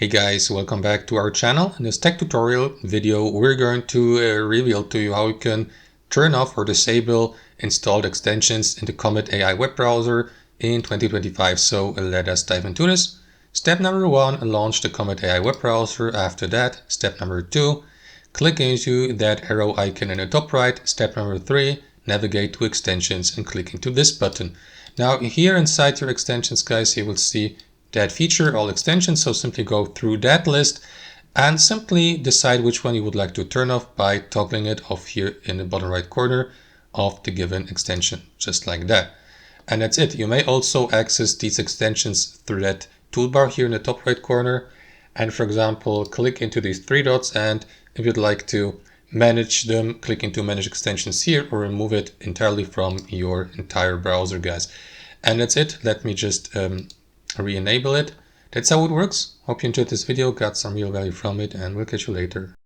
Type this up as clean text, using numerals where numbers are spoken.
Hey guys, welcome back to our channel. In this tech tutorial video, we're going to reveal to you how you can turn off or disable installed extensions in the Comet AI web browser in 2025. So let us dive into this. Step number 1, launch the Comet AI web browser. After that, step number 2, click into that arrow icon in the top right. Step number 3, navigate to extensions and click into this button. Now here inside your extensions, guys, you will see that feature all extensions. So simply go through that list and simply decide which one you would like to turn off by toggling it off here in the bottom right corner of the given extension, just like that. And that's it. You may also access these extensions through that toolbar here in the top right corner. And for example, click into these three dots, and if you'd like to manage them, click into manage extensions here or remove it entirely from your entire browser, guys. And that's it. Let me just re-enable it. That's how it works. Hope you enjoyed this video, got some real value from it, and we'll catch you later.